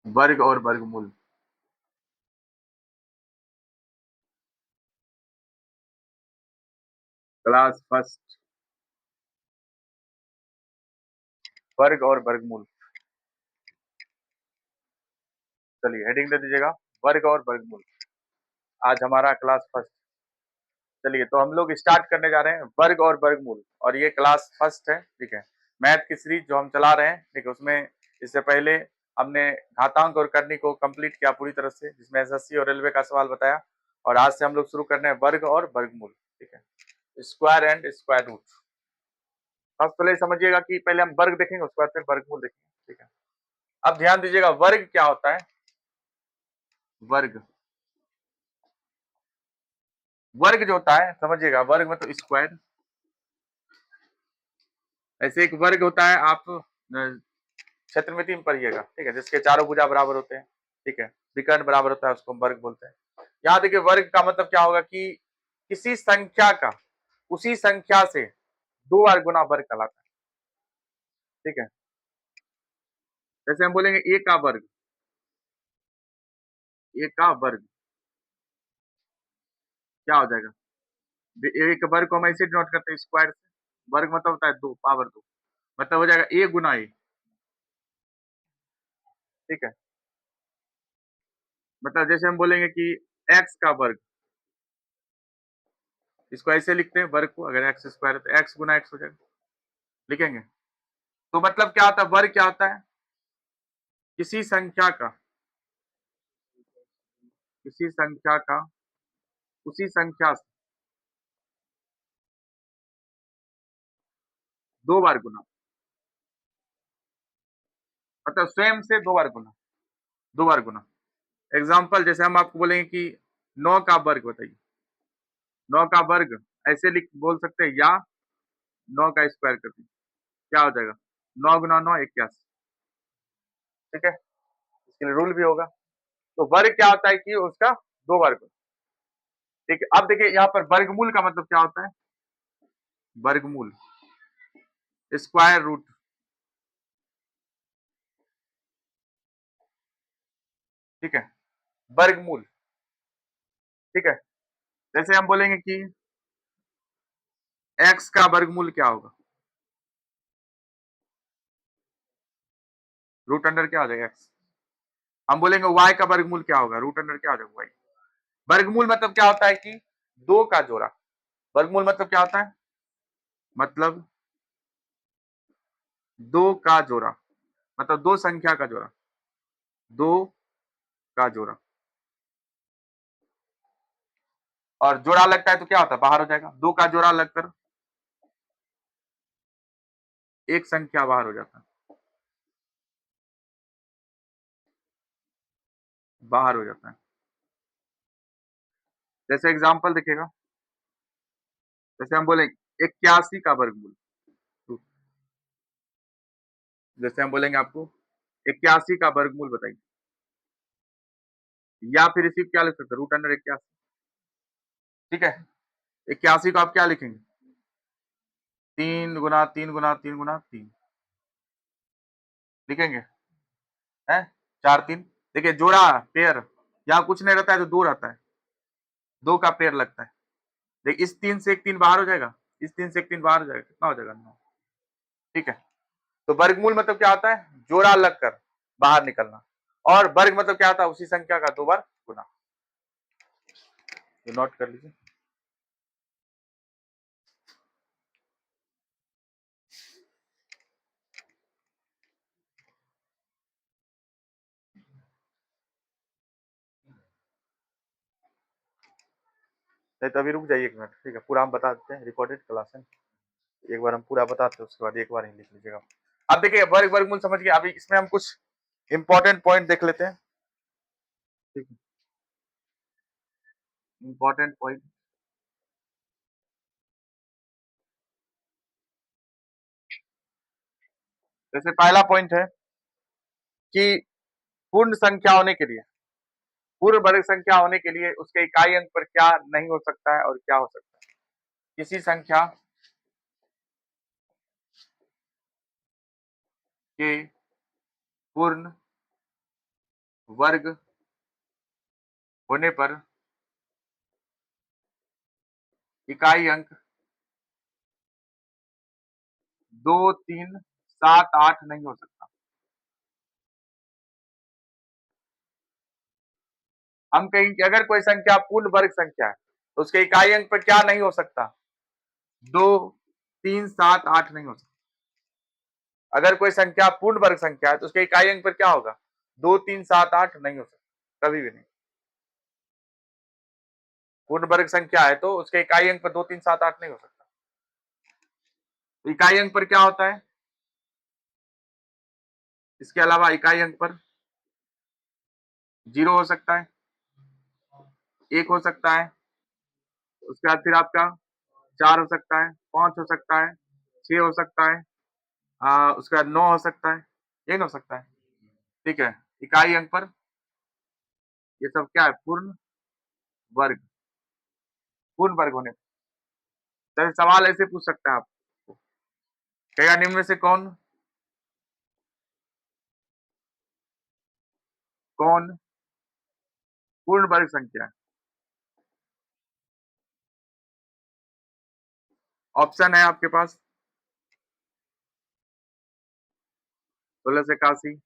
वर्ग और वर्गमूल। Class first. वर्ग और वर्गमूल। चलिए हेडिंग दे दीजिएगा, वर्ग और वर्गमूल। आज हमारा क्लास फर्स्ट। चलिए तो हम लोग स्टार्ट करने जा रहे हैं वर्ग और वर्गमूल, और ये क्लास फर्स्ट है, ठीक है। मैथ की सीरीज जो हम चला रहे हैं, ठीक है, उसमें इससे पहले हमने घातांक और करनी को कंप्लीट किया पूरी तरह से, जिसमें एसएससी और रेलवे का सवाल बताया। और आज से हम लोग शुरू करने हैं वर्ग और वर्गमूल, ठीक है, स्क्वायर एंड स्क्वायर रूट। बस पहले समझिएगा कि पहले हम वर्ग देखेंगे, उसके बाद फिर वर्गमूल देखेंगे, ठीक है। अब ध्यान दीजिएगा, वर्ग क्या होता है। वर्ग, वर्ग जो होता है समझिएगा, वर्ग मतलब स्क्वायर। ऐसे एक वर्ग होता है, आप क्षेत्रमिति में पढ़िएगा, ठीक है, जिसके चारों भुजा बराबर होते हैं, ठीक है, विकर्ण बराबर होता है, उसको हम वर्ग बोलते हैं। यहाँ देखिए, वर्ग का मतलब क्या होगा कि किसी संख्या का उसी संख्या से दो बार गुना वर्ग कहलाता है, ठीक है। जैसे हम बोलेंगे ए का वर्ग, ए का वर्ग क्या हो जाएगा। एक वर्ग को हम ऐसे डिनोट करते हैं स्क्वायर से। वर्ग मतलब होता है दो, पावर दो, मतलब हो जाएगा ए गुना ए, ठीक है। मतलब जैसे हम बोलेंगे कि एक्स का वर्ग, इसको ऐसे लिखते हैं वर्ग को, अगर एक्स स्क्वायर है तो एक्स गुना एक्स हो जाएगा, लिखेंगे। तो मतलब क्या होता है, वर्ग क्या होता है, किसी संख्या का किसी संख्या का उसी संख्या से दो बार गुना, मतलब स्वयं से दो बार गुना, दो बार गुना। एग्जाम्पल जैसे हम आपको बोलेंगे कि 9 का वर्ग बताइए, 9 का वर्ग ऐसे लिख बोल सकते हैं, या 9 का स्क्वायर कर दीजिए, क्या हो जाएगा, 9 गुना 9 81, ठीक है। इसके लिए रूल भी होगा। तो वर्ग क्या होता है कि उसका दो बार गुना, ठीक है। अब देखिए यहाँ पर वर्गमूल का मतलब क्या होता है। वर्गमूल स्क्वायर रूट, ठीक है, वर्गमूल, ठीक है। जैसे हम बोलेंगे कि एक्स का वर्गमूल क्या होगा, रूट अंडर क्या हो जाएगा एक्स। हम बोलेंगे वाई का वर्गमूल क्या होगा, रूट अंडर क्या हो जाएगा वाई। वर्गमूल मतलब क्या होता है कि दो का जोड़ा। वर्गमूल मतलब क्या होता है, मतलब दो का जोड़ा, मतलब दो संख्या का जोड़ा, दो का जोड़ा। और जोड़ा लगता है तो क्या होता है, बाहर हो जाएगा। दो का जोड़ा लगकर एक संख्या बाहर हो जाता है, बाहर हो जाता है। जैसे एग्जांपल देखिएगा, जैसे हम बोलेंगे 81 का वर्गमूल, जैसे हम बोलेंगे आपको 81 का वर्गमूल बताइए, या फिर इसी क्या लिख सकते हैं, रूट अंडर 81, ठीक है। 81 को आप क्या लिखेंगे, तीन गुना तीन गुना तीन गुना तीन लिखेंगे, है, चार तीन। देखिए जोड़ा, पेयर, यहाँ कुछ नहीं रहता है तो दो रहता है, दो का पेयर लगता है। देखिए इस तीन से एक तीन बाहर हो जाएगा, इस तीन से एक तीन बाहर हो जाएगा, कितना हो जाएगा, नौ, ठीक है। तो वर्गमूल मतलब क्या होता है, जोड़ा लगकर बाहर निकलना। और वर्ग मतलब क्या होता है, उसी संख्या का दो बार गुना। तो नोट कर लीजिए। नहीं तो अभी रुक जाइए एक मिनट, ठीक है, पूरा हम बता देते हैं, रिकॉर्डेड क्लास है, एक बार हम पूरा बताते हैं, उसके बाद एक बार ही लिख लीजिएगा। अब देखिए वर्ग वर्गमूल समझ गए, अभी इसमें हम कुछ इंपॉर्टेंट पॉइंट देख लेते हैं, ठीक है, इंपॉर्टेंट पॉइंट। जैसे पहला पॉइंट है कि पूर्ण संख्या होने के लिए, पूर्ण वर्ग संख्या होने के लिए उसके इकाई अंक पर क्या नहीं हो सकता है और क्या हो सकता है। किसी संख्या के पूर्ण वर्ग होने पर इकाई अंक 2, 3, 7, 8 नहीं हो सकता। हम कहेंगे कि अगर कोई संख्या पूर्ण वर्ग संख्या है तो उसके इकाई अंक पर क्या नहीं हो सकता? 2, 3, 7, 8 नहीं हो सकता। अगर कोई संख्या पूर्ण वर्ग संख्या है तो उसके इकाई अंक पर क्या होगा? 2, 3, 7, 8 नहीं हो सकता, कभी भी नहीं। पूर्ण वर्ग संख्या है तो उसके इकाई अंक पर 2, 3, 7, 8 नहीं हो सकता। इकाई अंक पर क्या होता है? इसके अलावा इकाई अंक पर 0 हो सकता है, 1 हो सकता है, उसके बाद फिर आपका 4 हो सकता है, 5 हो सकता है, 6 हो सकता है, उसके बाद 9 हो सकता है, ये नहीं हो सकता है। ठीक है, इकाई अंक पर ये सब क्या है? पूर्ण वर्ग, पूर्ण वर्ग होने पर। सवाल ऐसे पूछ सकते हैं आप, कहेगा निम्न में से कौन कौन पूर्ण वर्ग संख्या है? ऑप्शन है आपके पास 1681,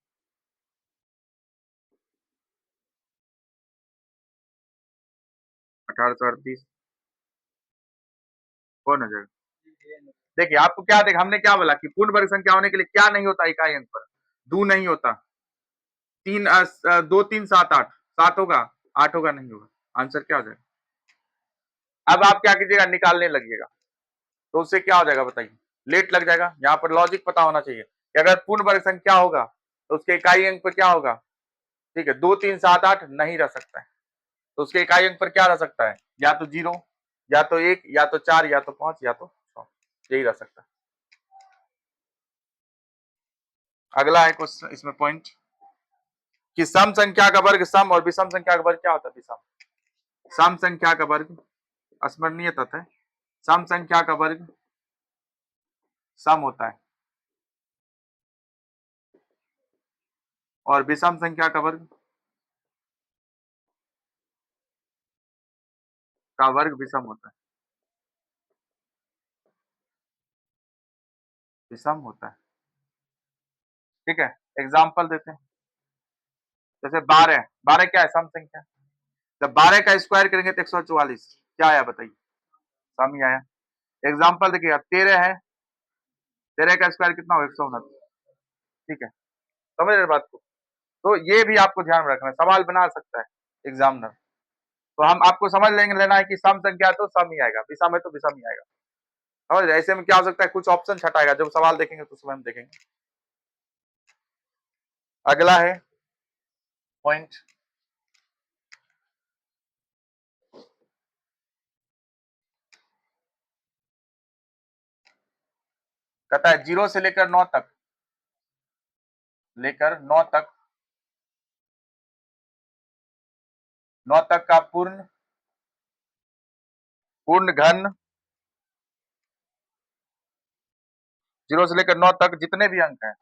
1838, कौन हो जाएगा? देखिए आपको क्या देखा, हमने क्या बोला कि पूर्ण वर्ग संख्या होने के लिए क्या नहीं होता इकाई अंक पर? 2 नहीं होता, 2, 3, 7, 8, 7 होगा, 8 होगा, नहीं होगा। आंसर क्या हो जाएगा? अब आप क्या कीजिएगा, निकालने लगिएगा तो उससे क्या हो जाएगा बताइए? लेट लग जाएगा। यहाँ पर लॉजिक पता होना चाहिए कि अगर पूर्ण वर्ग संख्या होगा तो उसके इकाई अंक पर क्या होगा? ठीक है, 2, 3, 7, 8 नहीं रह सकता है तो उसके इकाई अंक पर क्या रह सकता है? या तो 0, या तो 1, या तो 4, या तो 5, या तो 6, यही रह सकता है। अगला है क्वेश्चन, इसमें पॉइंट कि सम संख्या का वर्ग सम और विषम संख्या का वर्ग क्या होता है? विषम। सम संख्या का वर्ग स्मरणीय तथ्य है, सम संख्या का वर्ग सम होता है और विषम संख्या का वर्ग विषम होता है, विषम होता है। ठीक है, एग्जाम्पल देते हैं। जैसे 12, 12 क्या है? सम संख्या। जब 12 का स्क्वायर करेंगे तो 144, क्या आया बताइए? सम ही आया। एग्जाम्पल देखिएगा, 13 है, 13 का स्क्वायर कितना हो? 129। ठीक है, समझ रहे बात को? तो ये भी आपको ध्यान में रखना है, सवाल बना सकता है एग्जामिनर। तो हम आपको समझ लेंगे, लेना है कि सम संख्या है तो सम ही आएगा, विषम है तो विषम ही आएगा। समझ रहे? ऐसे में क्या हो सकता है, कुछ ऑप्शन छटाएगा, जब सवाल देखेंगे तो उसमें हम देखेंगे। अगला है पॉइंट, कहता है 0 से लेकर 9 तक, लेकर 9 तक, 9 तक का पूर्ण पूर्ण घन, 0 से लेकर 9 तक जितने भी अंक हैं,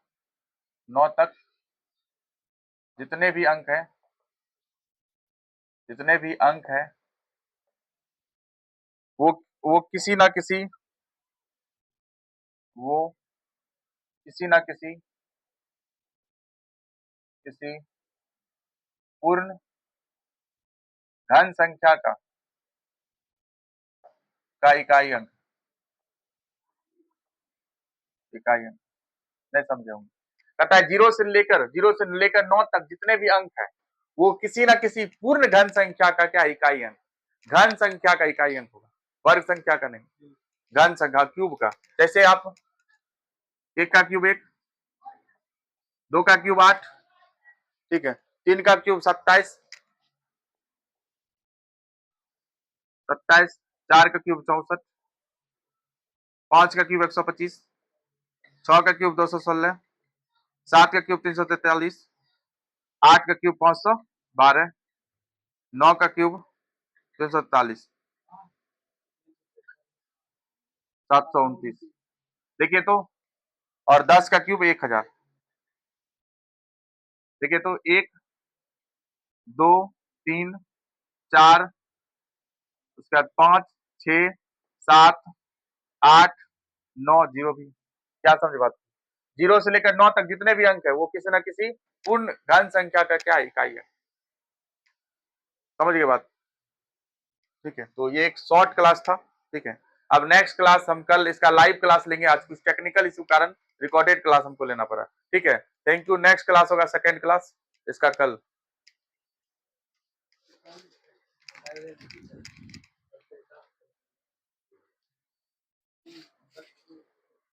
9 तक जितने भी अंक हैं, जितने भी अंक हैं, वो वो किसी ना किसी वो किसी ना किसी किसी पूर्ण धन संख्या का इकाई अंक, इकाई अंक नहीं समझे होंगे। कहता है 0 से लेकर 9 तक जितने भी अंक हैं वो किसी ना किसी पूर्ण घन संख्या का क्या इकाई अंक, घन संख्या का इकाई अंक होगा, वर्ग संख्या का नहीं, घन संख्या क्यूब का। जैसे आप 1 का क्यूब 1, 2 का क्यूब 8, ठीक है, 3 का क्यूब 27, 27, 4 का क्यूब 64, 5 का क्यूब 125, 6 का क्यूब 216, 7 का क्यूब 343, 8 का क्यूब 512, 9 का क्यूब 343, 729। देखिए तो, और 10 का क्यूब 1000। देखिए तो 1, 2 3 4, उसके बाद 5 6 7 8 9, जीरो भी। क्या समझे बात? जीरो से लेकर 9 तक जितने भी अंक है वो किसी न किसी पूर्ण घन संख्या का क्या इकाई है। समझ गए बात? ठीक है, तो ये एक शॉर्ट क्लास था। ठीक है, अब नेक्स्ट क्लास हम कल इसका लाइव क्लास लेंगे। आज कुछ टेक्निकल इशू कारण रिकॉर्डेड क्लास हमको लेना पड़ा। ठीक है, थैंक यू। नेक्स्ट क्लास होगा सेकंड क्लास इसका कल।